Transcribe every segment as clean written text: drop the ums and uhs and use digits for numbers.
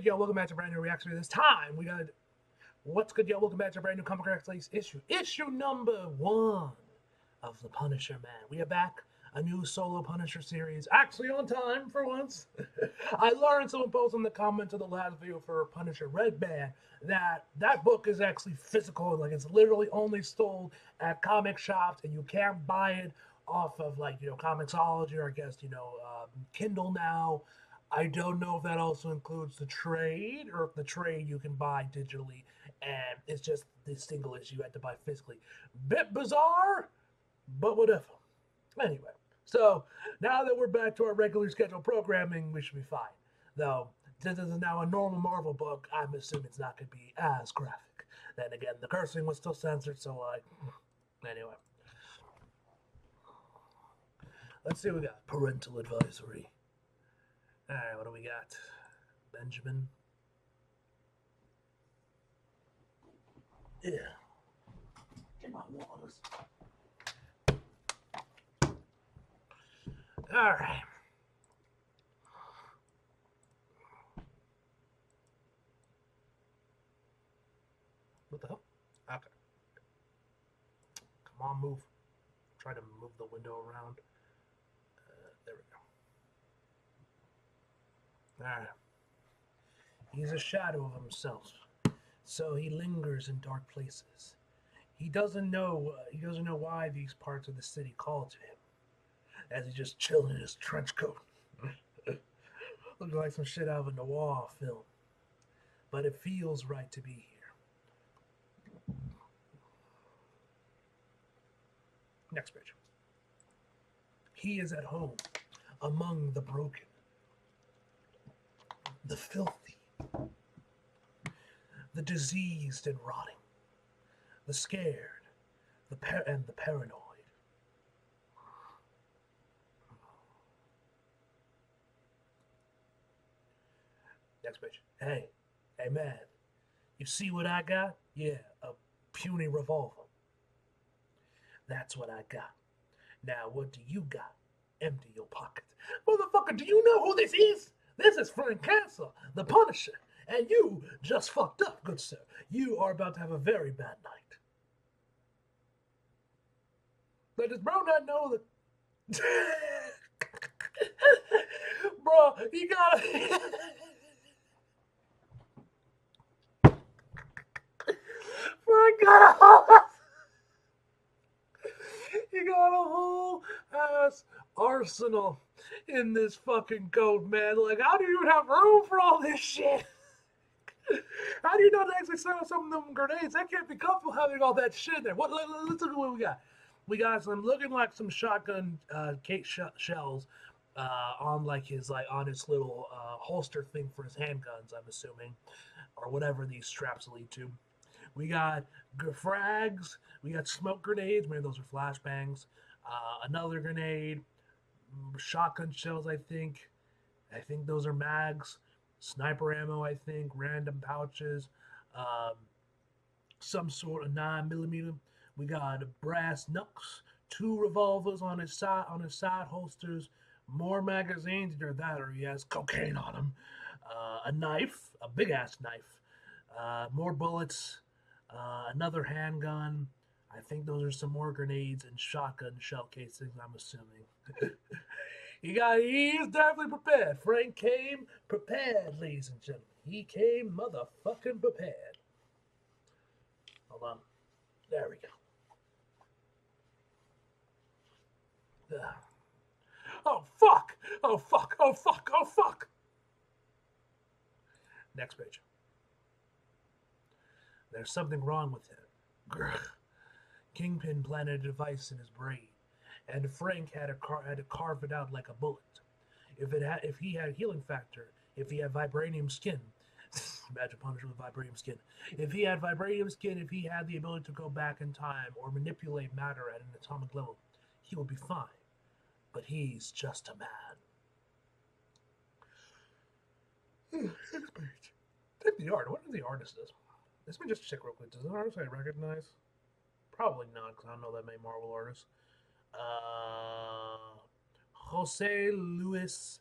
good, yo? Welcome back to a brand new reaction. This time we got what's good, yo? Welcome back to a brand new Comic Crack's issue number 1 of the Punisher, man. We are back, a new solo Punisher series, actually on time for once. I learned, someone posted in the comments of the last video for Punisher Red Band that book is actually physical, like it's literally only sold at comic shops, and you can't buy it off of like Comixology or I guess Kindle now. I don't know if that also includes the trade, or if the trade you can buy digitally and it's just the single issue you had to buy physically. Bit bizarre, but whatever. Anyway, so now that we're back to our regular scheduled programming, we should be fine. Though, since this is now a normal Marvel book, I'm assuming it's not going to be as graphic. Then again, the cursing was still censored, so anyway. Let's see what we got. Parental advisory. Alright, what do we got? Benjamin. Yeah. Get my waters. Alright. What the hell? Okay. Come on, move. Try to move the window around. There we go. Alright. He's a shadow of himself, so he lingers in dark places. He doesn't know why these parts of the city call to him, as he's just chilling in his trench coat. Looking like some shit out of a noir film. But it feels right to be here. Next page. He is at home, among the broken, the filthy, the diseased and rotting, the scared, and the paranoid. Next page. Hey man, you see what I got? Yeah, a puny revolver. That's what I got. Now what do you got? Empty your pockets. Motherfucker, do you know who this is? This is Frank Castle, the Punisher. And you just fucked up, good sir. You are about to have a very bad night. But does bro not know that... Bro, you gotta... Frank got he got a whole ass arsenal in this fucking coat, man. Like, how do you even have room for all this shit? How do you not actually set up some of them grenades? That can't be comfortable having all that shit in there. Let's look at what we got. We got some looking like some shotgun case shells on like on his little holster thing for his handguns, I'm assuming, or whatever these straps lead to. We got frags. We got smoke grenades. Maybe those are flashbangs. Another grenade. Shotgun shells, I think. I think those are mags. Sniper ammo, I think. Random pouches. Some sort of 9mm. We got brass knucks. 2 revolvers on his side holsters. More magazines. Either that or he has cocaine on him. A knife. A big ass knife. More bullets. Another handgun. I think those are some more grenades and shotgun shell casings, I'm assuming. He's definitely prepared. Frank came prepared, ladies and gentlemen. He came motherfucking prepared. Hold on. There we go. Oh, fuck! Oh, fuck! Oh, fuck! Oh, fuck! Next page. There's something wrong with him. Grr. Kingpin planted a device in his brain, and Frank had to carve it out like a bullet. If he had healing factor, if he had vibranium skin, imagine Punisher with vibranium skin. If he had vibranium skin, if he had the ability to go back in time or manipulate matter at an atomic level, he would be fine. But he's just a man. Next page. Take the art. What is the artist is? Let me just check real quick. Does the artist I recognize? Probably not, because I don't know that many Marvel artists. Jose Luis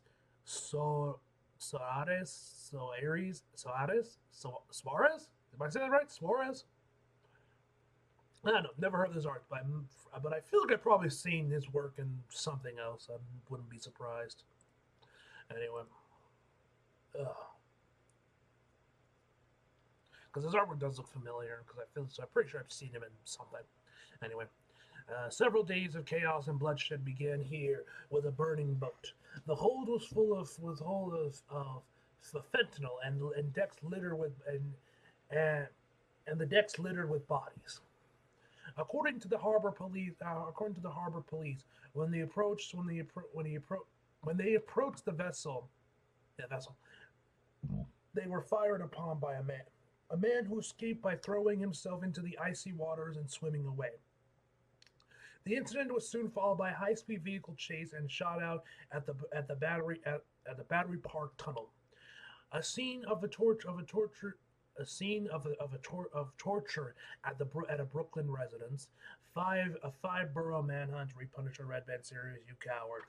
Suarez? Am I saying that right? Suarez? I don't know. Never heard of this art, but I feel like I've probably seen his work in something else. I wouldn't be surprised. Anyway, because his artwork does look familiar. Because I feel so. I'm pretty sure I've seen him in something. Anyway, several days of chaos and bloodshed began here with a burning boat. The hold was full of fentanyl and decks littered with and the decks littered with bodies. According to the harbor police, when they approached the vessel, they were fired upon by a man who escaped by throwing himself into the icy waters and swimming away. The incident was soon followed by a high-speed vehicle chase and shot out at the Battery Park Tunnel. A scene of torture at a Brooklyn residence. A five-borough manhunt. Punisher Red Band series. You coward.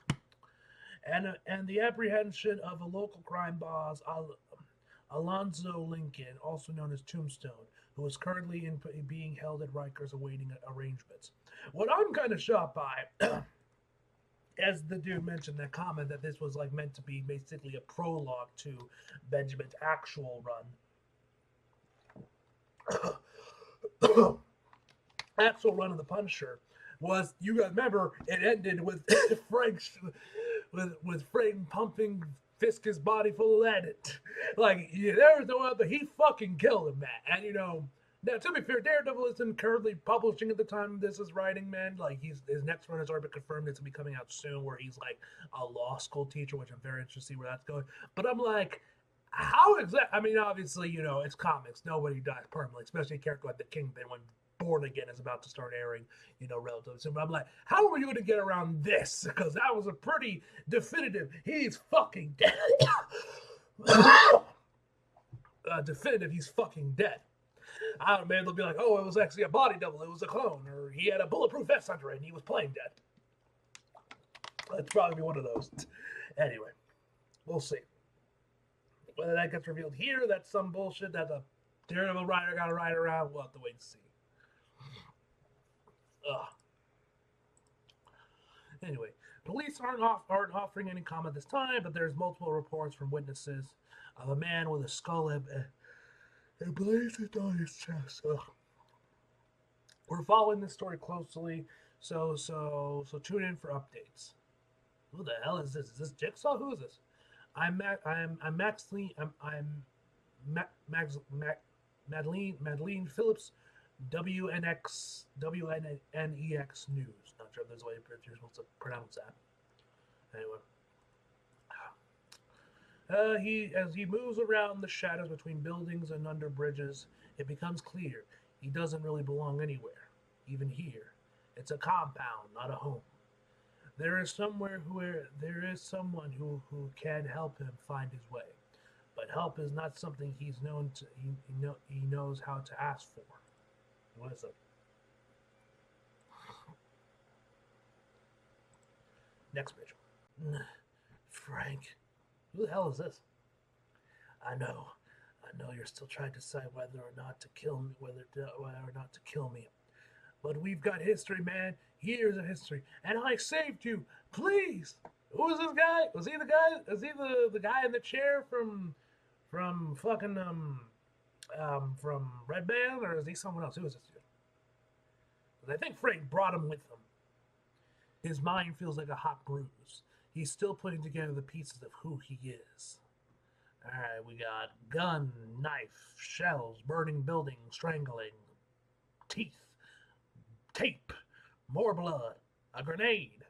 And the apprehension of a local crime boss, Alonzo Lincoln, also known as Tombstone, who is currently being held at Rikers awaiting arrangements. What I'm kind of shocked by, as the dude mentioned that comment that this was like meant to be basically a prologue to Benjamin's actual run. Actual run of the Punisher was, you guys remember, it ended with Frank pumping Fisker's body full of lead. Like, yeah, there was no other. He fucking killed him, man. And now to be fair, Daredevil isn't currently publishing at the time this is writing, man. Like, his next run has already been confirmed. It's gonna be coming out soon, where he's like a law school teacher, which I'm very interested to see where that's going. But I'm like, how exactly? I mean, obviously, it's comics. Nobody dies permanently, especially a character like the Kingpin when Born Again is about to start airing, relatively soon. But I'm like, how are you going to get around this? Because that was a pretty definitive. He's fucking dead. Definitive. He's fucking dead. I don't know, man. They'll be like, oh, it was actually a body double. It was a clone, or he had a bulletproof vest under it, and he was playing dead. That's probably one of those. Anyway, we'll see. Whether that gets revealed here, that's some bullshit that the Daredevil writer got to write around. We'll have to wait and see. Ugh. Anyway, police aren't offering any comment this time, but there's multiple reports from witnesses of a man with a skull emblazoned on his chest. Ugh. We're following this story closely, so tune in for updates. Who the hell is this? Is this Jigsaw? Who is this? I'm Madeline Phillips, WNEX News. Not sure if there's a way you're supposed to pronounce that. Anyway, as he moves around the shadows between buildings and under bridges, it becomes clear he doesn't really belong anywhere, even here. It's a compound, not a home. There is someone who can help him find his way, but help is not something he knows how to ask for. What is it? Next page. Frank, who the hell is this? I know you're still trying to decide whether or not to kill me, but we've got history, man. Years of history, and I saved you. Please, who is this guy? Was he the guy? Is he the guy in the chair from fucking from Red Band, or is he someone else? Who is this dude? Because I think Frank brought him with him. His mind feels like a hot bruise. He's still putting together the pieces of who he is. All right, we got gun, knife, shells, burning building, strangling, teeth, tape, more blood, a grenade,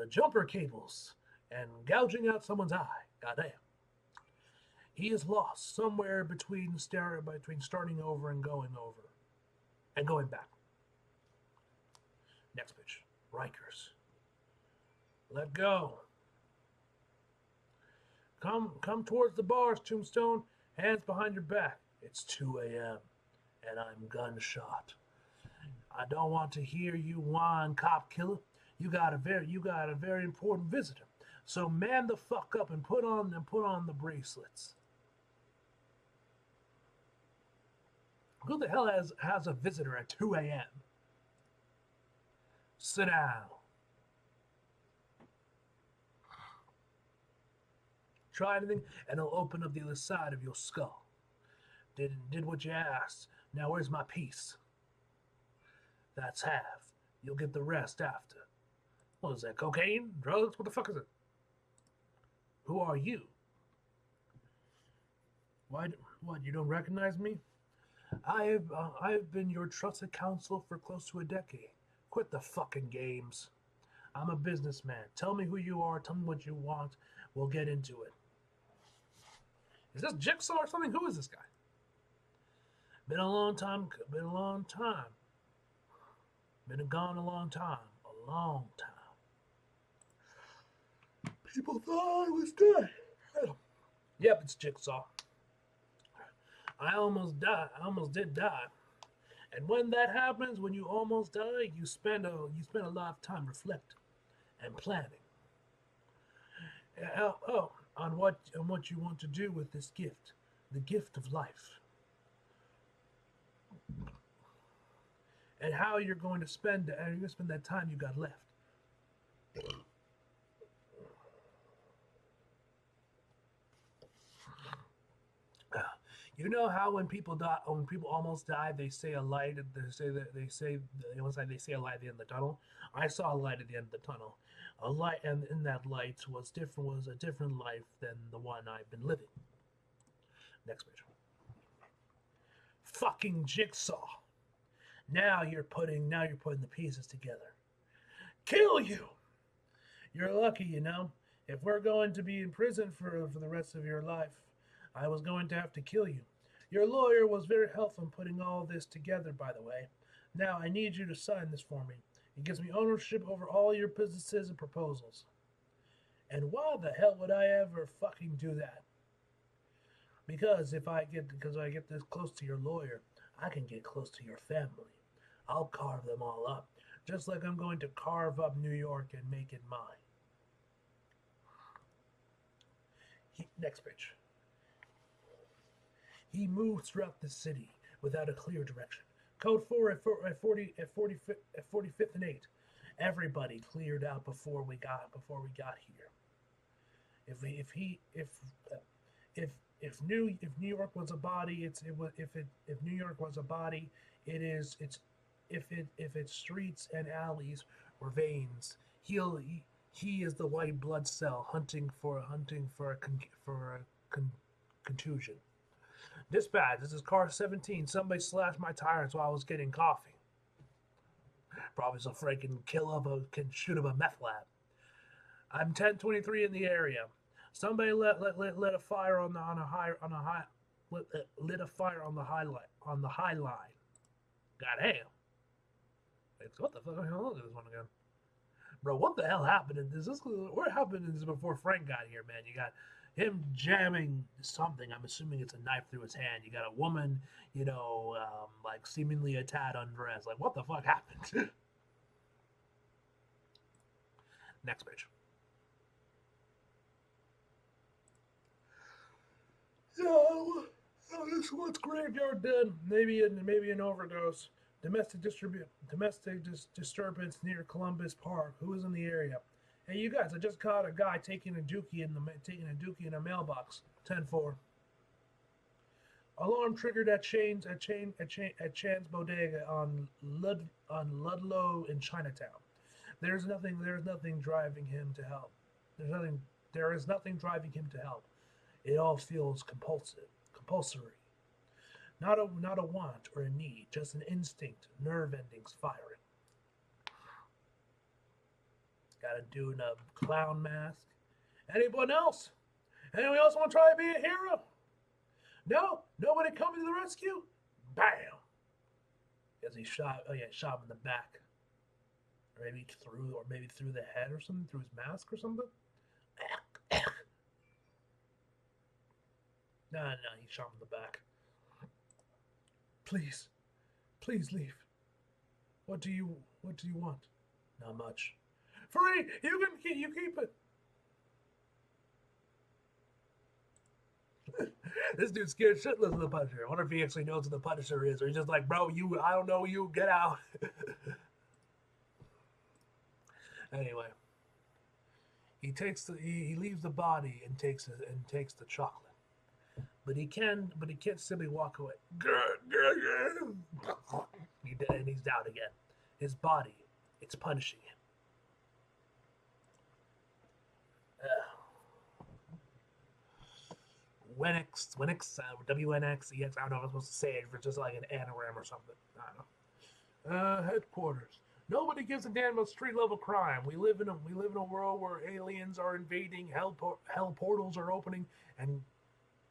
jumper cables, and gouging out someone's eye. Goddamn. He is lost somewhere between starting over and going back. Next pitch. Rikers. Let go. Come towards the bars, Tombstone. Hands behind your back. It's 2 a.m. and I'm gunshot. I don't want to hear you whine, cop killer. You got a very important visitor. So man the fuck up and put on the bracelets. Who the hell has a visitor at 2 a.m.? Sit down. Try anything, and it'll open up the other side of your skull. Did what you asked. Now where's my piece? That's half. You'll get the rest after. What is that, cocaine? Drugs? What the fuck is it? Who are you? What, you don't recognize me? I've been your trusted counsel for close to a decade. Quit the fucking games. I'm a businessman. Tell me who you are. Tell me what you want. We'll get into it. Is this Jigsaw or something? Who is this guy? Been a long time. Been a long time. Been gone a long time. A long time. People thought I was dead. Yep, it's Jigsaw. I almost died. I almost did die. And when that happens, when you almost die, you spend a lot of time reflecting and planning. On what you want to do with this gift, the gift of life, and how you're going to spend that time you got left. You know how when people die, when people almost die, they say a light. They say a light at the end of the tunnel. I saw a light at the end of the tunnel. A light, and in that light was a different life than the one I've been living. Next page. Fucking Jigsaw. Now you're putting the pieces together. Kill you. You're lucky, you know. If we're going to be in prison for the rest of your life, I was going to have to kill you. Your lawyer was very helpful in putting all this together, by the way. Now, I need you to sign this for me. It gives me ownership over all your businesses and proposals. And why the hell would I ever fucking do that? Because I get this close to your lawyer, I can get close to your family. I'll carve them all up, just like I'm going to carve up New York and make it mine. Next page. He moves throughout the city without a clear direction. Code 4 at 45th and 8. Everybody cleared out before we got here. If New York was a body, if New York was a body, if its streets and alleys were veins, he is the white blood cell hunting for a contusion. Dispatch, this is car 17. Somebody slashed my tires while I was getting coffee. Probably so freaking can shoot up a meth lab. I'm 1023 in the area. Somebody lit a fire on the high line. Goddamn. What the fuck? Look at this one again. Bro, what the hell happened in this? What happened in this before Frank got here, man? You got him jamming something. I'm assuming it's a knife through his hand. You got a woman, like seemingly a tad undressed. Like, what the fuck happened? Next page. So, this one's graveyard dead. Maybe an overdose. Domestic disturbance near Columbus Park. Who is in the area? Hey, you guys! I just caught a guy taking a dookie in a mailbox. 10-4. Alarm triggered at Chan's bodega on Ludlow in Chinatown. There is nothing driving him to help. There is nothing driving him to help. It all feels compulsory. Not a want or a need, just an instinct, nerve endings firing. Got a dude in a clown mask. Anyone else? Anyone else want to try to be a hero? No? Nobody coming to the rescue? Bam! As he shot him in the back. Or maybe through the head or something, through his mask or something. No, he shot him in the back. Please leave. What do you want? Not much. Free! You keep it. This dude's scared shitless of the Punisher. I wonder if he actually knows who the Punisher is, or he's just like, bro, I don't know you, get out. Anyway, he leaves the body and takes the chocolate. But he can't simply walk away. And he's down again. His body, it's punishing him. WNX, WNX, EX, I don't know if I'm supposed to say it, if it's just like an anagram or something. I don't know. Headquarters. Nobody gives a damn about street level crime. We live in a world where aliens are invading, hell portals are opening, and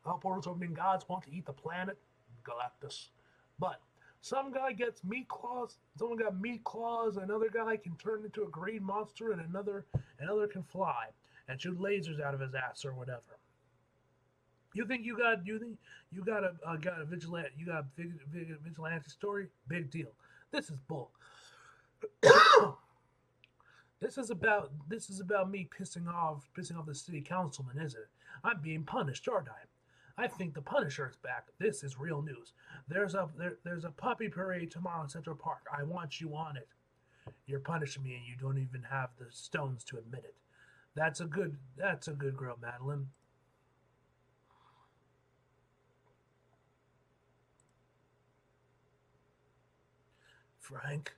gods want to eat the planet, Galactus. But some guy gets meat claws, someone got meat claws, another guy can turn into a green monster, and another can fly and shoot lasers out of his ass or whatever. You think you got a vigilante story? Big deal. This is bull. This is about me pissing off the city councilman, isn't it? I'm being punished, aren't I? I think the Punisher is back. This is real news. There's a puppy parade tomorrow in Central Park. I want you on it. You're punishing me, and you don't even have the stones to admit it. That's a good girl, Madeline. Frank,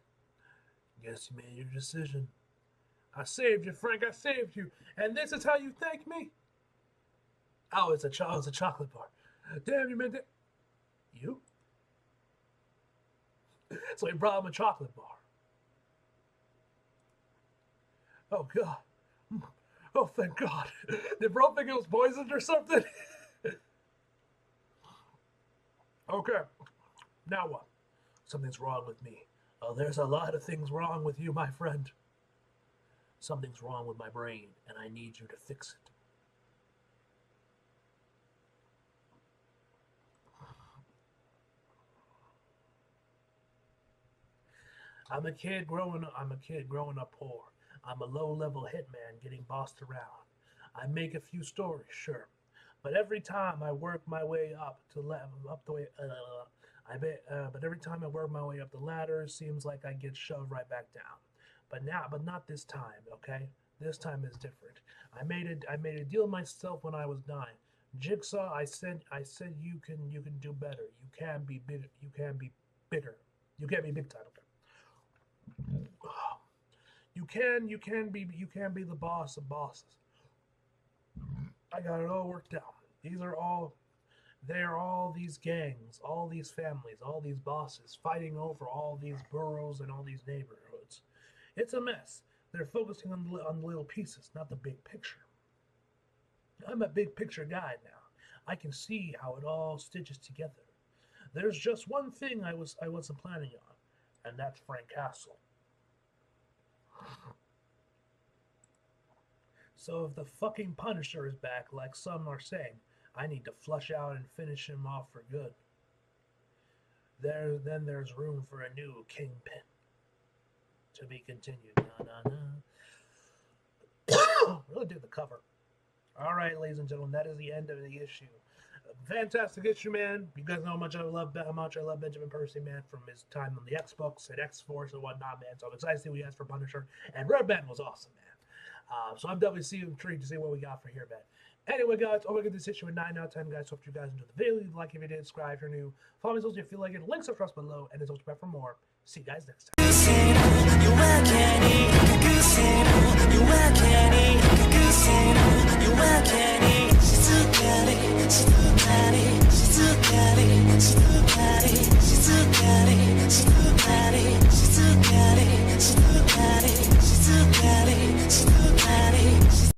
guess you made your decision. I saved you, Frank. I saved you. And this is how you thank me? Oh, it's a chocolate bar. Damn, you meant it. You? So he brought him a chocolate bar. Oh, God. Oh, thank God. Did bro think it was poisoned or something? Okay. Now what? Something's wrong with me. Oh, there's a lot of things wrong with you, my friend. Something's wrong with my brain, and I need you to fix it. I'm a kid growing up poor. I'm a low-level hitman getting bossed around. I make a few stories, sure, but every time I work my way but every time I work my way up the ladder, it seems like I get shoved right back down. But not this time, okay? This time is different. I made a deal with myself when I was 9. Jigsaw, I said you can do better. You can be bigger. You can't be big time, okay? You can be the boss of bosses. I got it all worked out. They are all these gangs, all these families, all these bosses fighting over all these boroughs and all these neighborhoods. It's a mess. They're focusing on the little pieces, not the big picture. I'm a big picture guy now. I can see how it all stitches together. There's just one thing I wasn't planning on, and that's Frank Castle. So if the fucking Punisher is back, like some are saying, I need to flush out and finish him off for good. Then there's room for a new Kingpin. To be continued. Really dig the cover. All right, ladies and gentlemen, that is the end of the issue. Fantastic issue, man. You guys know how much I love Benjamin Percy, man, from his time on the X-Books and X-Force and whatnot, man. So I'm excited to see what he has for Punisher. And Red Band was awesome, man. So I'm definitely intrigued to see what we got for here, man. Anyway, guys, I'll give this issue a 9 out of 10, guys. Hope you guys enjoyed the video. Leave a like if you did, subscribe if you're new. Follow me if you feel like it. Links are across below, and it's also back for more. See you guys next time.